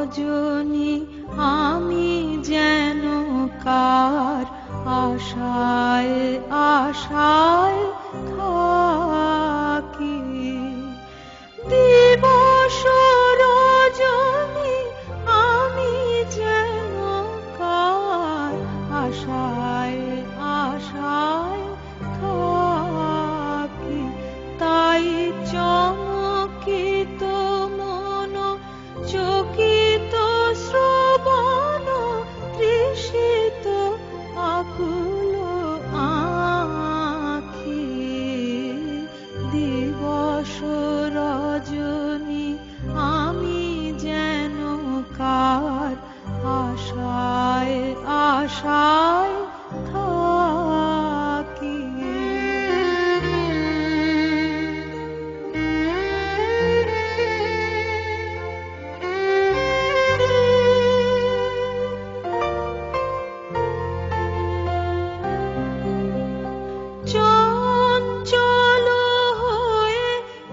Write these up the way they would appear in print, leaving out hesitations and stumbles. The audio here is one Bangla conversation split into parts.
রজনী আমি যেন কার আশায় আশায় থাকি। দিবস রজনী আমি যেন কার আশায় আশায় থাকি। তাই চমকিত মন চকিত শ্রবণ তৃষিত আকুল আঁখি। দিবস রজনী আমি যেন কার আশায় আশায় থাকি। চঞ্চল হয়ে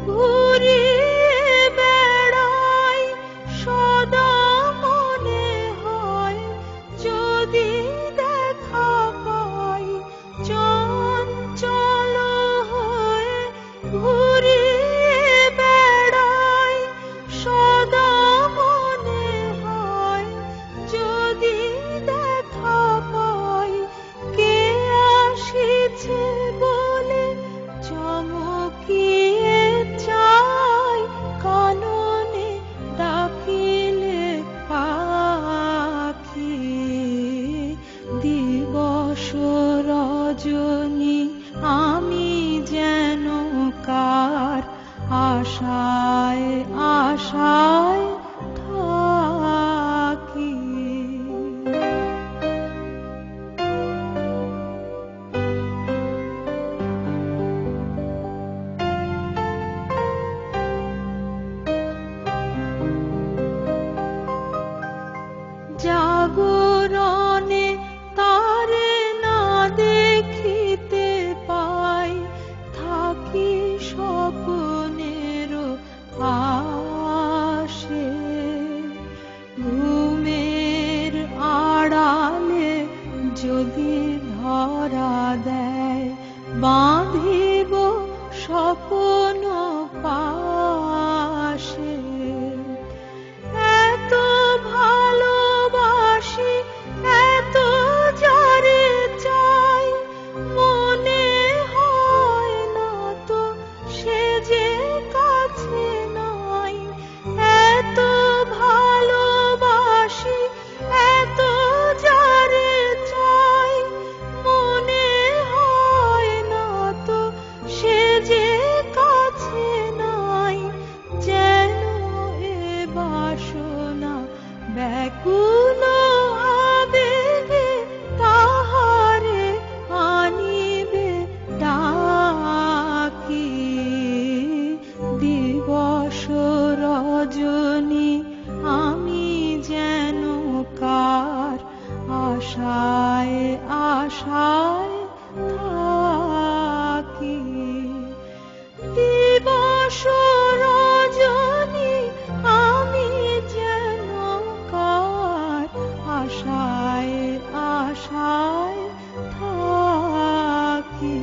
ঘুরিয়ে বেড়াই, সদা মনে হয় যদি দেখা পাই। চঞ্চল হয়ে ঘুরিয়ে বেড়াই, সদা মনে হয় যদি দেখা পাই। কে আসিছে বলে চমকিয়ে চাই, কাননে ডাকিলে পাখি। দিবস রজনী আমি যেন কার আশায় আশায় থাকি। জাগরণে তারে না দেখিতে পাই, থাকি স্বপ্নের আশে। ঘুমের আড়ালে যদি ধরা দেয়, বাঁধিব স্বপ্ন পাশে। এত ভালোবাসি এত যারে চাই, মনে হয় না তো সে যে কাছে নাই। এত ভালোবাসি এত যারে চাই, মনে হয় না তো সে যে কাছে নাই। যেন এ বাসনা ব্যাকুল আবেগে তাহারে আনিবে ডাকি। দিবস রজনী আমি যেন কার আশায় আশায় থাকি। দিবস রজনী আমি যেন কার আশায় আশায় থাকি।